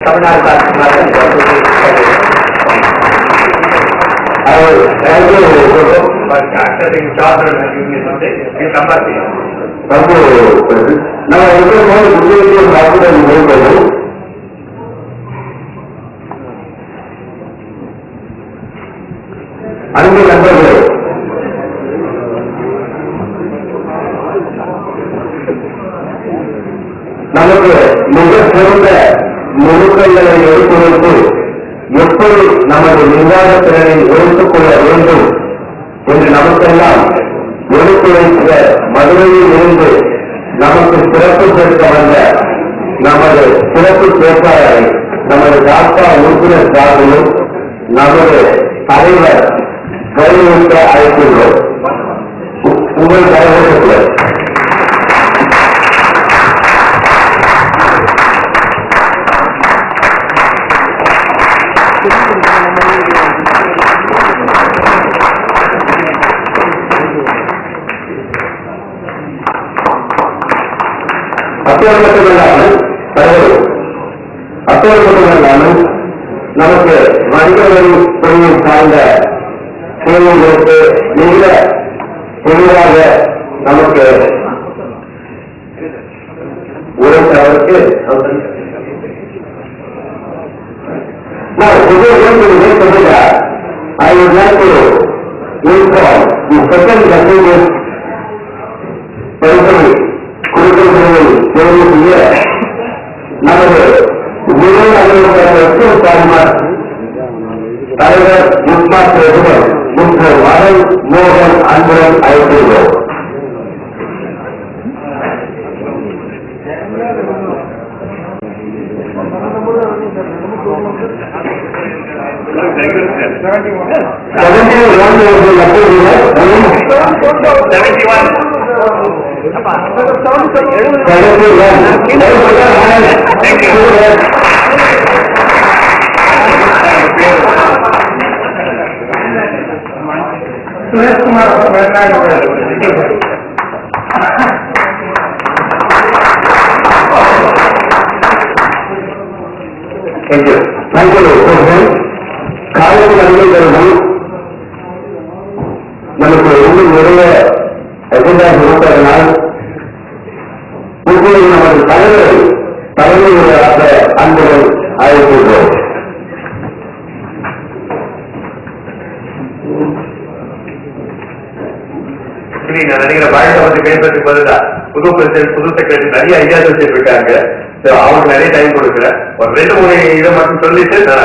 தமிழ்நாடு அன்பு நண்பர்களே, நமக்கு மிக சிறந்த நுணுக்கங்களை எடுத்துரைத்து எப்படி நமது நிர்வாக திறனை எடுத்துக் கொள்ள வேண்டும் என்று நமக்கெல்லாம் எடுத்துரைத்த மதுரையில் இருந்து நமக்கு சிறப்பு சேர்க்க வந்த நமது சிறப்பு பேச்சாளரை நமது டாக்டா உறுப்பினர் சார்பிலும் நமது தலைவர் கைவிட்ட அழைத்துள்ளோம். உங்கள் தலைவர்கள் அத்தோடு மட்டுமல்லாமல் நமக்கு வணிக வரி துறையை சார்ந்த சேவைகளுக்கு மிக தெளிவாக நமக்கு உரைத்தவருக்கு I would like to inform the second distinguished person கொடுக்கப்படுவதை தேர்வு செய்ய நமது முதல் அலுவலக தலைவர் முஸ்மா பிரசிடென்ட் மிஸ்டர் வரன் மோகன் அன்புடன் அழைத்துள்ளோம். सुरेश कुमार காலையில் அறிவிக்கிறது நமக்கு இன்னும் நிறைய எஜெண்டா கொடுப்பதனால் இப்போது நமது தலைமையுடைய அன்புடன் அழைக்கின்றோம். நான் நினைக்கிற பாயிண்ட் வந்து பேசுறதுக்கு பதிலா புது பிரசிடென்ட் புது செக்ரட்டரி நிறைய ஐடியாஸ் வச்சிருக்காங்க. அவங்களுக்கு நிறைய டைம் கொடுக்குறேன். ஒரு 2-3 இதை மட்டும் சொல்லிட்டு நான்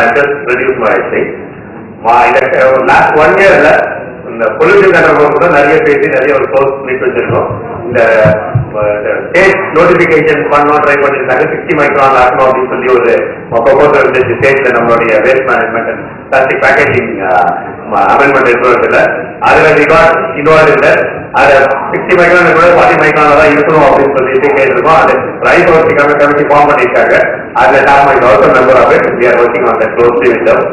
ரெடியூஸ் ஆயிடுச்சு. லாஸ்ட் 1 இயர்ல இந்த பொல்யூஷன் கண்ட்ரோல் கூட நிறைய பேசி நிறைய ஒரு சோர்ஸ் மீட் வச்சிருக்கோம். இந்த ஸ்டேட் நோட்டிபிகேஷன் பண்ணணும் ட்ரை பண்ணிருந்தாங்க. 60 மைக்ரான் ஆகணும் அப்படின்னு சொல்லி ஒரு ப்ரொபோசல் இருந்துச்சு ஸ்டேட்ல. நம்மளுடைய waste management and plastic packaging amendment இருக்கிறதுல அதுல ரிகார்ட் இன்வால்வ் இல்லை. அது 60 மைக்ரான் கூட 40 மைக்ரான் தான் இருக்கணும் அப்படின்னு சொல்லிட்டு கேட்டிருக்கோம். அது ரைஸ் ஒர்க்கிங் கமிட்டி ஃபார்ம் பண்ணிருக்காங்க. அதுல top my government member of it we are working on that closely with them.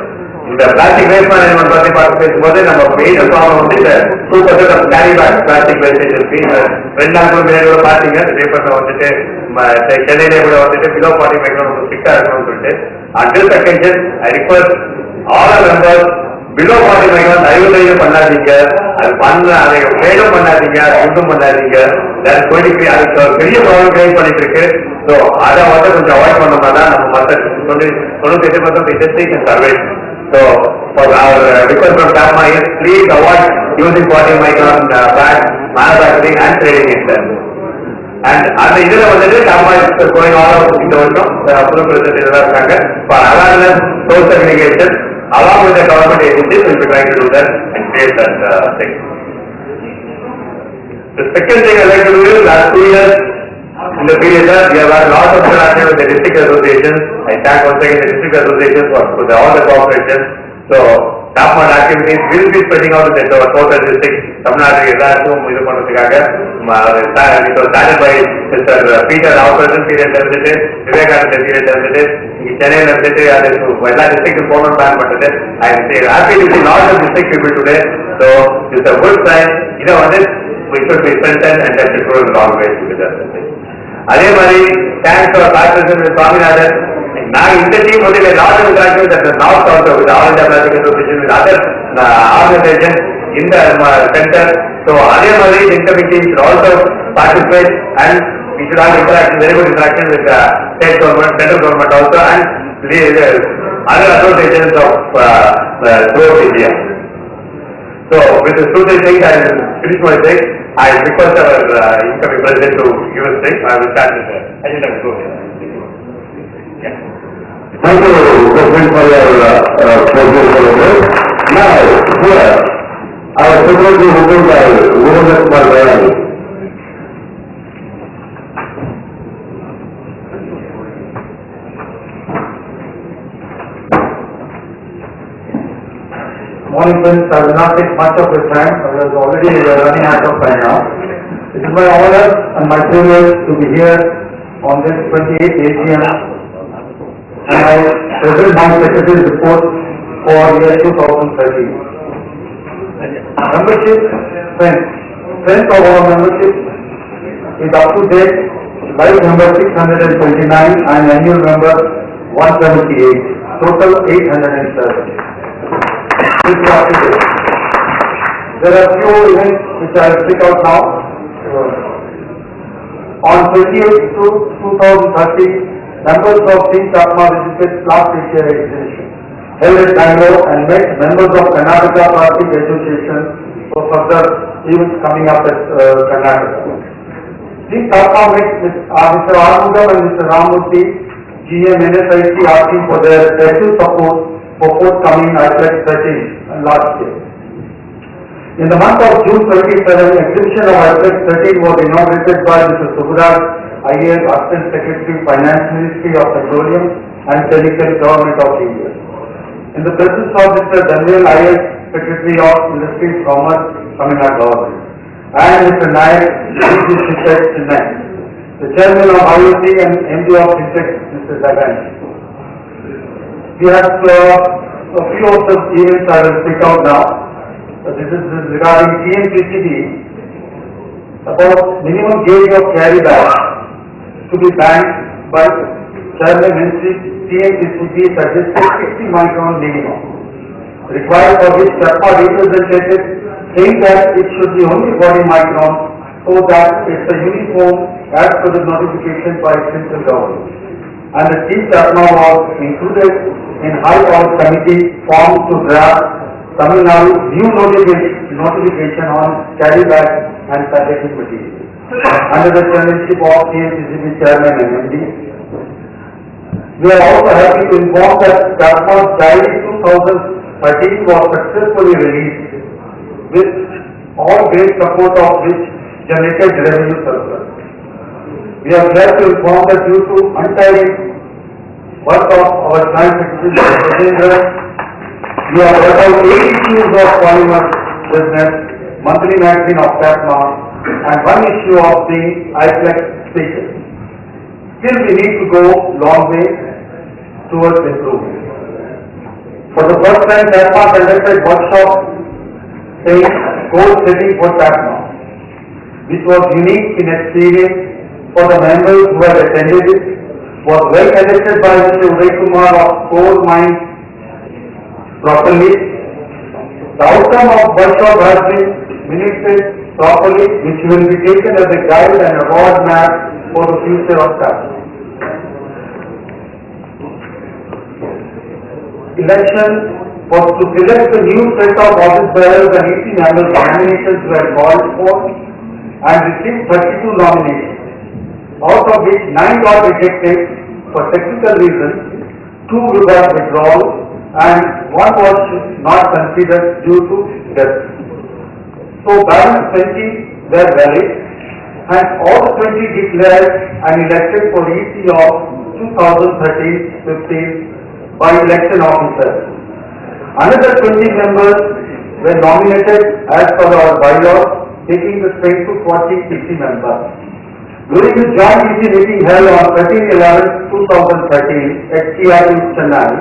இந்த பிளாஸ்டிக் வேஸ்ட் மேனேஜ்மெண்ட் பத்தி பார்த்து பேசும்போது நம்ம மெயின் ப்ராப்ளம் வந்து இந்த 2% of carry bag plastic wastage இருக்கு. 2 ஆண்டு முன்னாடி கூட பாத்தீங்க பேப்பர்ல வந்துட்டு சென்னையிலே கூட வந்துட்டு பிலோ 40 மைக்ரான் ஸ்ட்ரிக்டா இருக்கணும்னு சொல்லிட்டு address occasion I request all our members below 40 micron தயவு பண்ணாதீங்க. அது அதை ஃபெயிலும் பண்ணாதீங்க, யூஸும் பண்ணாதீங்க. அதுக்கு ஒரு பெரிய ப்ராப்ளம் கிரியேட் பண்ணிட்டு இருக்கு. ஸோ அதை வந்து கொஞ்சம் அவாய்ட் பண்ணோம்னா தான் நம்ம மற்ற 98% industries and service. So, for our request from TAPMA is please avoid using 40 micron bags, manufacturing and trading it. And அந்த இதுல வந்துட்டு TAPMA is going all out இந்த வருஷம் புது பிரசிடென்ட் இதெல்லாம் இருக்காங்க. For awareness, source segregation, along with the government agencies, we will be trying to do that and create that thing. The second thing I like to do is last 2 years in the period we have had lots of interaction with the district associations. I thank once again the district associations for all the cooperation. So TAPMA activities will be spreading out in the total district. Tamilnadu எல்லாருக்கும் இது பண்றதுக்காக it was started by Mr. Peter Rao-Present period இருந்துட்டு Vivekananda period இருந்துட்டு இங்க சென்னையில இருந்துட்டு அது எல்லா டிஸ்ட்ரிக்ட் போகணும் பிளான் பண்ணிட்டு I am happy to see lots of district people today. So it's a good sign. இதை வந்து we should be strengthened and that should grow in all ways together. அதே மாதிரி தேங்க்ஸ் ஃபார் கார்பரேஷன் சுவாமிநாதன். நான் இந்த team வந்து large interaction at north also with all India plastic association with other organisation in the centre. So அதே மாதிரி incoming team should also participate and we should have interaction, very good interaction with state government, central government also and other associations of throughout India. So with the two things, I will finish my thing. I request our incoming president to give us thing. I will start with the agenda. Go ahead. Yeah. Thank you, President, for your proposal. Now, here, our secretary who is Guru Kumar Bayani. Morning friends, I will not take much of your time. I was already running out of time now. It is my honor and my privilege to be here on this 28th AGM and I present my secretary's report for year 2013. Membership strength of our membership is up to date. Live member 629 and annual member 178. Total 807. There are few events which I will pick out now. On 28th to 2030, members of Team Chapma visited Last Asia exhibition held at Bangalore and met members of Karnataka Party Association for further events coming up at Karnataka. Team Chapma met with Mr. Armugam and Mr. Ramurthy, GM NSIC, asking for their special support for forthcoming IPLEX 13 and last year. In the month of June 27, exhibition of IPLEX 13 was inaugurated by Mr. Subhraj IAS, Assistant Secretary, Finance Ministry of Petroleum and Chemical, Government of India. In the presence of Mr. Daniel IAS, Secretary of Industries, Commerce, Tamil Nadu Government, and Mr. Nayak, Fintech, Chennai, the Chairman of IOC and MD of Fintech, Mr. Dagan. We have a few of the events I will pick out now. This is regarding TNPCB about minimum gauge of carry bag to be banned by Chairman Ministry. TNPCB suggested 60 micron minimum, required for which Chapma representative saying that it should be only 40 micron so that it's a uniform as per the notification by central government. And the Chief Chapma was included in High Court Committee formed to draft Tamil Nadu new notification on carry bag and packaging material under the chairmanship of TNPCB Chairman and MD. We are also happy to inform that Chapma's Diary 2013 was successfully released with all great support of which generated revenue surplus. We are glad to inform that due to untiring work of our joint secretary, we have brought out 8 issues of polymer business, monthly magazine of Chapma, and 1 issue of the IPLEX speaker. Still we need to go long way towards improvement. For the first time, Chapma conducted workshop saying goal setting for Chapma, which was unique in experience for the members who had attended it, was well conducted by Mr. Uday Kumar of Core Mines properly. The outcome of workshop has been ministered properly, which will be taken as a guide and a roadmap for the future of Chapma. Election was to select the new set of office bearers and 18 annual nominations were called for and received 32 nominations, out of which 9 got rejected for technical reasons, 2 got withdrawal, and 1 was not considered due to death. So balance 20 were valid, and all the 20 declared and elected for EC of 2013-15 by election officers. Another 20 members were nominated as per our bylaws, taking the strength to 40-50 members. During the joint EC meeting held on 13/11/2013 at CRU Chennai,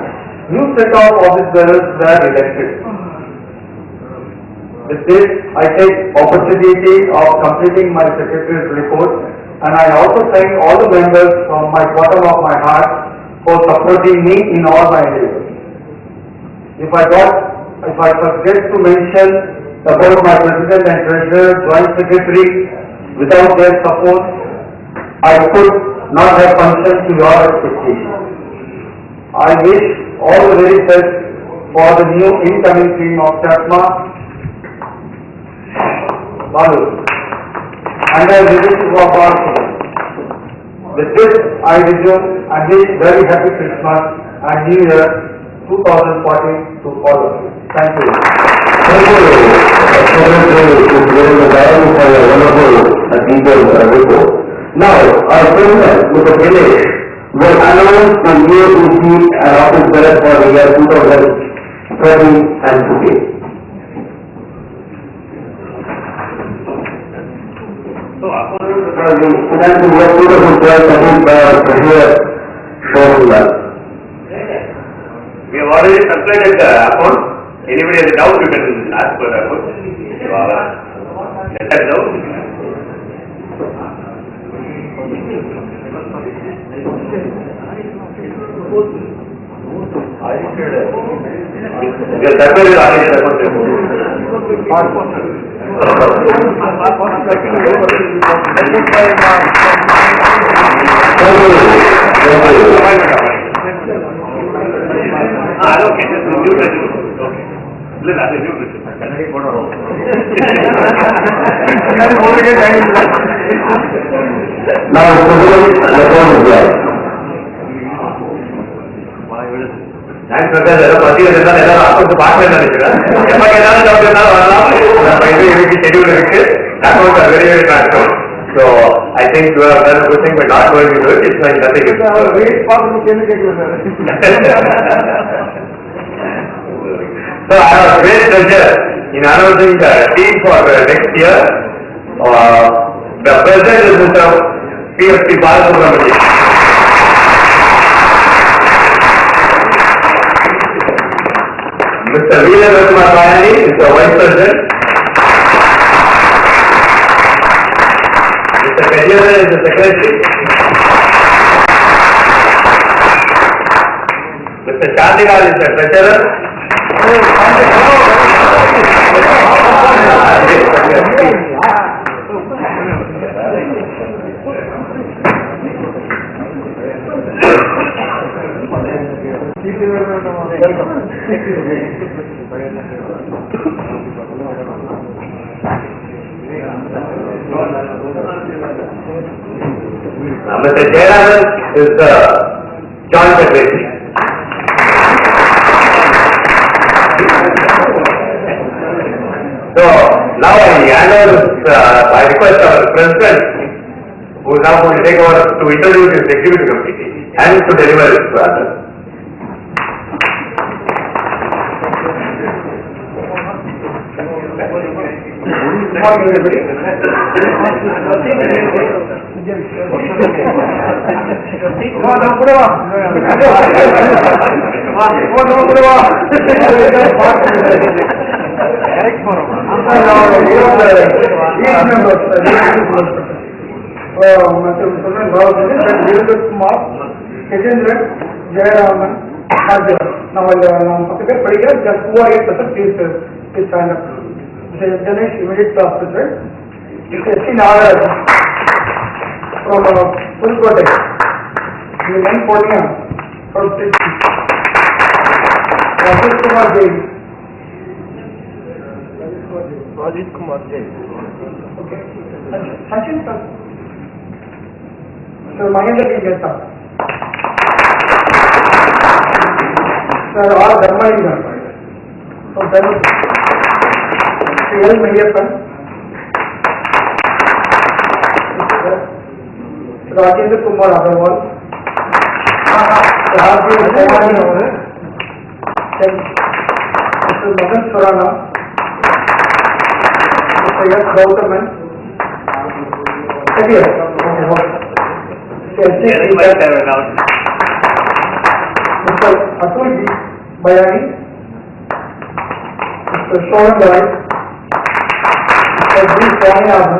new set of office bearers were elected. With this, I take opportunity of completing my secretary's report and I also thank all the members from my bottom of my heart for supporting me in all my endeavors. If I forget to mention about my president and treasurer, joint secretary, without their support, I could not have functioned to your expectations. I wish all the very best for the new incoming team of CHAPMA, Balu, and I wish you a far. With this, I resume and wish very happy Christmas and New Year 2014 to all of you. Thank you. Thank you, for your wonderful and detailed report. Now, our president, Mr. Ganesh, will announce the new EC and office bearer for the year 2013 and 15. So, the financial year 2012 by our treasurer, Shomla. We have already circulated the account. Anybody has a doubt, you can ask for the account. You have a letter now. Your circle is already in the account. Now, Thanks, brother. எல்லாரும் account பார்க்கல நினைக்கிறேன். எப்ப கேட்டாலும் doubt இருந்தாலும் வரலாம். இன்னைக்கு schedule இருக்கு. Account very very transfer. So I think you have done a good thing by not going to do it. It's like nothing. So I have a great pleasure in announcing the team for the next year. The president is Mr. P.S.P. Balasubramanian. Mr. Veeraratna Payani is the Vice President. Mr. Kajiyara is the Secretary. Mr. Chandikar is the Treasurer. Mr. Jayaraman is the Joint Secretary. So now I request our President, who is now going to take over, to introduce his executive committee and to deliver his answer. Good morning, everybody. Jayaraman, now just who are please stand up. Ganesh, immediate class president. S.C. Nagaraj from Pulkote. N. Pornia from Trichy. Rajit Kumar Jain. Okay. Sachin sir. Sir Mahendra P. Geta. Sir R. Dharmalinger from Tamil. L. Mayappan, Rajendra Kumar Agarwal, Rajesh Devani, Mr. Madan Surana, Mr. S. Gautaman, Mr. Atul Bayani, Mr. Shoran Rai, Mr. G. Swaminathan,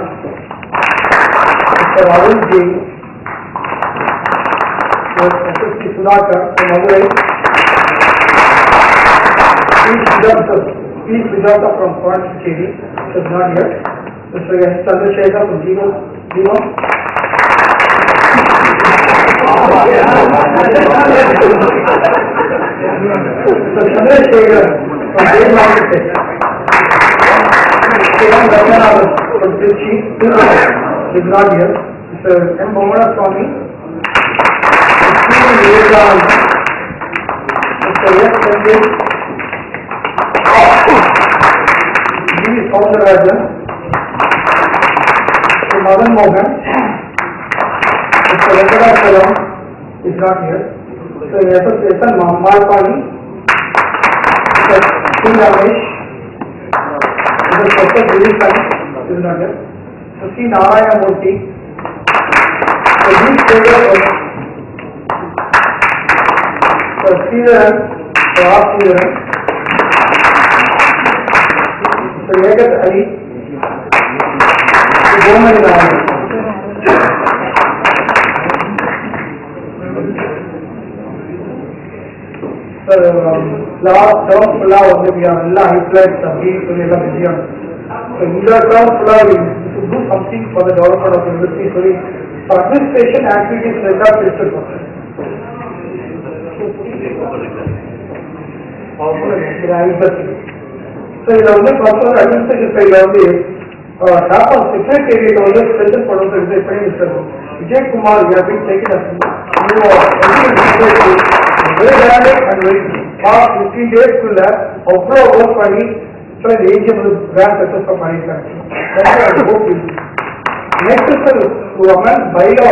Mr. Arun Ji, Mr. S.S.P. Sudhakar from Madurai, P. Sujata from Pondicherry, which is not here, Mr. S. Chandrasekhar from Jiva, Mr. Chandrasekhar from Jayamati, Mr. Ramanathan from Trichy, is not here, Mr. M. Bomana Swami, Mr. S. Sanjay, G. Soundarajan, Mr. Madan Mohan, Mr. Venkatachalam is not here, Mr. S. Malpani, Mr. P. Ramesh, Mr. Professor Dilip is not here, Mr. C. Narayana Murthy, Mr. D. Sridhar, Mr. Sridharan, Mr. R. Sridharan, Mr. Yagat Ali, Mr. Gomani Narayan. Sir, last term full வந்து we are எல்லா highlights அப்படின்னு சொல்லி எல்லாம் விஷயம். So இந்த term full we should do something for the development of the university. சொல்லி for administration activities like that எடுத்துருக்கோம். So இதுல வந்து பர்சனல் அட்மினிஸ்ட்ரேஷன் சைட்ல வந்து டாப் செக்ரட்டேரியட் வந்து ஸ்ட்ரென்தன் பண்ணுறது பண்ணி mister Vijayakumar we have been taken as very valid and very past 15 days குள்ள அவ்வளோ ஒர்க் பண்ணி சில ஏஜிஎம் கிராண்ட் சக்சஸ் பண்ணியிருக்காங்க. நெக்ஸ்ட் சார் ஒரு அமெண்ட் பைலா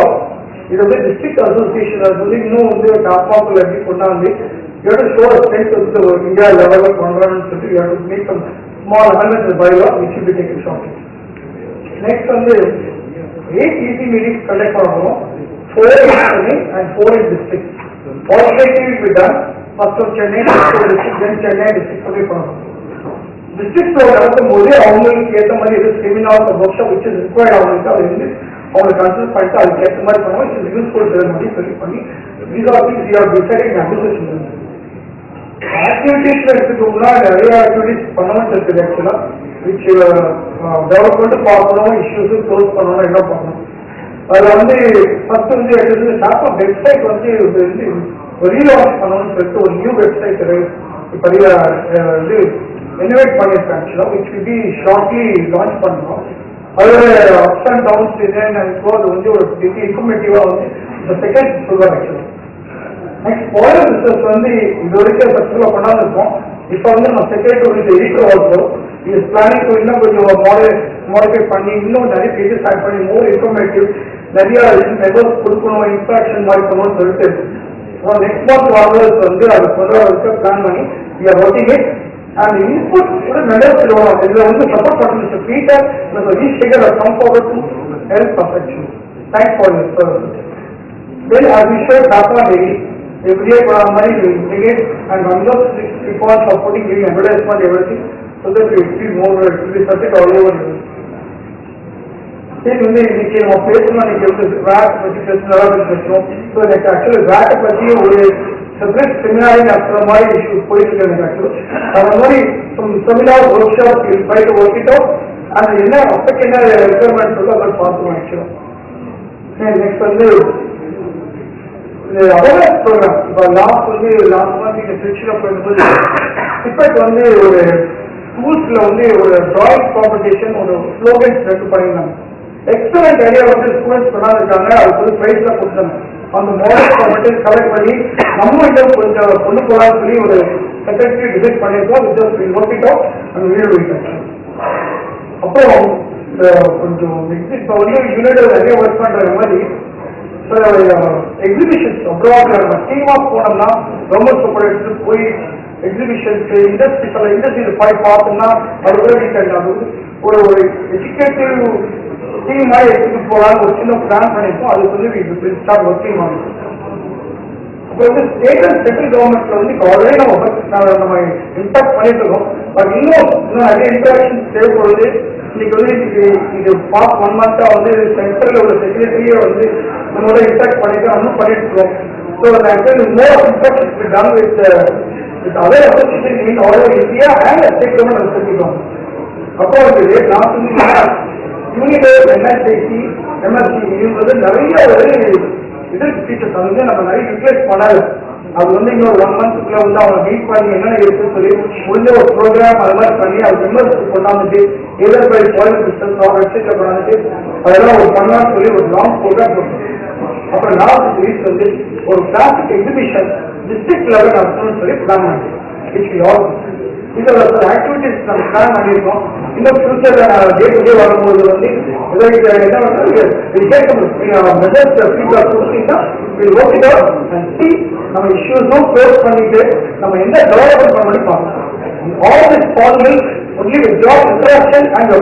இது வந்து டிஸ்ட்ரிக்ட் அசோசியேஷன் அது வந்து இன்னும் வந்து டாப் ஆஃப்ல எப்படி கொண்டாந்து you have to show a strength of the India level of conference. You have to make some small amendments to the bylaw which will be taken shortly. Next on the 8 EC meetings conduct for 4 in Chennai and 4 in districts. Alternatively will be done first from Chennai district, then Chennai district for the district so நடக்கும் போது அவங்களுக்கு ஏற்ற மாதிரி இது seminar workshop which is required அவங்களுக்கு அது வந்து அவங்க கன்சல்ட் பண்ணிட்டு அதுக்கு ஏற்ற மாதிரி பண்ணுவோம் which is useful to them சொல்லி பண்ணி these are things we are deciding in administration. ஆக்டிவிட்டீஸ்ல எடுத்துக்கோங்களா நிறைய ஆக்டிவிட்டிஸ் பண்ணணும் இருக்குது ஆக்சுவலா விச் டெவலப்மெண்ட் பார்க்கணும் இஷ்யூஸ் க்ளோஸ் பண்ணணும் என்ன பண்ணணும் அதில் வந்து ஃபர்ஸ்ட் வந்து எடுத்து டாப் வெப்சைட் வந்து ரீலான்ச் பண்ணணும்னு சொல்லிட்டு ஒரு நியூ வெப்சைட் இப்போ இது இன்வைட் பண்ணியிருக்கேன் ஆக்சுவலா which will be shortly launch பண்ணணும் அதோட அப்ஸ் அண்ட் டவுன்ஸ் என்னென்ன இருக்கோ அது வந்து ஒரு இன்ஃபர்மேட்டிவா வந்து இந்த செகண்ட் சொல்லுவார் ஆக்சுவலா. நெக்ஸ்ட் ஃபாரின் ரிசர்ச் வந்து இது வரைக்கும் சக்சஸ்ஃபுல்லாக கொண்டாந்துருக்கோம். இப்போ வந்து நம்ம secretary editor also is planning to இன்னும் கொஞ்சம் மாடிஃபை பண்ணி இன்னும் நிறைய பேஜஸ் ஆட் பண்ணி மோர் இன்ஃபர்மேட்டிவ் நிறைய மெம்பர்ஸ் கொடுக்கணும் இன்ஸ்ட்ரக்ஷன் மாதிரி பண்ணணும்னு சொல்லிட்டு நெக்ஸ்ட் மந்த் ஆர்டர்ஸ் வந்து அது சொல்றதுக்கு பிளான் பண்ணி we are working it and input members சொல்லுவாங்க இதில் வந்து சப்போர்ட் பண்ணி மிஸ்டர் பீட்டர் மிஸ்டர் ஈஸ்டேகர் come forward to help perfection. Thanks for your service. Then as we showed data daily every day for our money we bring it and one of the reports for putting giving advertisement everything so that we feel more it will be circuit all over. Then வந்து இன்னைக்கு நம்ம பேசணும் இன்னைக்கு வந்து wired பற்றி பேசணும் so எனக்கு actually வேட்டை பற்றி ஒரு செப்பரேட் செமினாரி நடத்துகிற மாதிரி இஷ்யூ போயிட்டு இருக்காங்க ஆக்சுவலி அந்த மாதிரி செமினார் ஒர்க் ஷாப் பைட்டு ஒர்க்கிட்டோம் அந்த என்ன அப்பக்கு என்ன ரெக்குயர்மெண்ட் சொல்லி அதை பார்த்துருவோம் ஆக்சுவலாக. நெக்ஸ்ட் வந்து அவேர்னஸ் ப்ரோக்ராம் இப்போ லாஸ்ட் மந்த் இங்கே திருச்சியில் போயிருந்தது இப்போ வந்து ஒரு ஸ்கூல்ஸில் வந்து ஒரு டிராயிங் காம்படிஷன் ஒரு ஸ்லோகன்ஸ் ரெண்டு பண்ணியிருந்தாங்க. எக்ஸலண்ட் ஐடியா வந்து ஸ்டூடெண்ட்ஸ் கொண்டாந்துருக்காங்க அதுக்கு வந்து ப்ரைஸ்லாம் கொடுத்தாங்க. அந்த மாடல் காம்படிஷன் கலெக்ட் பண்ணி நம்ம இன்னும் கொஞ்சம் கொண்டு போகலான்னு சொல்லி ஒரு செக்ரட்டரி டிசைட் பண்ணியிருக்கோம். ஒர்க்கிட்டோம் அந்த வீடு போயிட்டாங்க. அப்புறம் கொஞ்சம் இப்போ வந்து யூனிட் நிறைய ஒர்க் பண்ணுற மாதிரி எக்ஸிபிஷன்ஸ் அப்ராட்ல நம்ம டீமா போனோம்னா ரொம்ப சூப்பர் எடுத்து போய் எக்ஸிபிஷன்ஸ் இண்டஸ்ட்ரி சில இண்டஸ்ட்ரியில் போய் பார்த்தோம்னா அது ஒரு எஜுகேட்டிவ் டீம் மாதிரி எடுத்துட்டு போகலான்னு ஒரு சின்ன பிளான் பண்ணியிருக்கோம். அதுக்கு வந்து ஸ்டார்ட் ஒர்க்கிங் ஆகும். அப்புறம் வந்து ஸ்டேட் அண்ட் சென்ட்ரல் கவர்மெண்ட்ல வந்து ஆல்ரெடி நம்ம இன்டாக்ட் பண்ணிட்டு இருக்கோம். பட் இன்னும் நிறைய இன்டராக்ஷன் தேவைப்படுது. இன்னைக்கு வந்து இது பாஸ்ட் 1 month வந்து சென்ட்ரல் உள்ள செக்ரட்டரியே வந்து நம்மளோட இன்ட்ராக்ட் பண்ணிட்டு நம்ம பண்ணிட்டு இருக்கோம். So actually more interact is done with other association in all over India and state government சொல்லிக்கிறோம். அப்போ வந்து நான் சொன்னீங்கன்னா யூனிடர் என்எஸ்ஐசி எம்எஸ்சி இது வந்து நிறைய ஒரு இதற்கு ஃபீச்சர்ஸ் வந்து நம்ம நிறைய ரிப்ளேஸ் பண்ணாது. அது வந்து இன்னொரு 1 monthக்குள்ள வந்து அவங்க மீட் பண்ணி என்னென்ன இருக்குன்னு சொல்லி முடிஞ்ச ஒரு ப்ரோக்ராம் அது மாதிரி பண்ணி அது மெம்பர்ஸ் கொண்டாந்துட்டு எதர் பை பாலிங் சிஸ்டம்ஸ் வெப்சைட்ல கொண்டாந்துட்டு அதெல்லாம் ஒரு பண்ணலாம்னு சொல்லி ஒரு லாங் ப்ரோக்ராம் கொடுத்தோம். அப்புறம் லாஸ்ட் வீக் வந்து ஒரு கிளாசிக் எக்ஸிபிஷன் டிஸ்ட்ரிக்ட் லெவல் நடத்தணும்னு சொல்லி பிளான் பண்ணிட்டோம். இதுல சில ஆக்டிவிட்டிஸ் நம்ம பிளான் பண்ணியிருக்கோம். இன்னும் ஃபியூச்சர்ல டே டு டே வரும்போது வந்து என்ன பண்றது மெசேஜ் ஃபீட்பேக் கொடுத்தீங்கன்னா நம்ம இஷ்யூஸும் க்ளோஸ் பண்ணிட்டு நம்ம என்ன டெவலப்மெண்ட் பண்ணி பார்க்கணும். All this possible only with job interaction and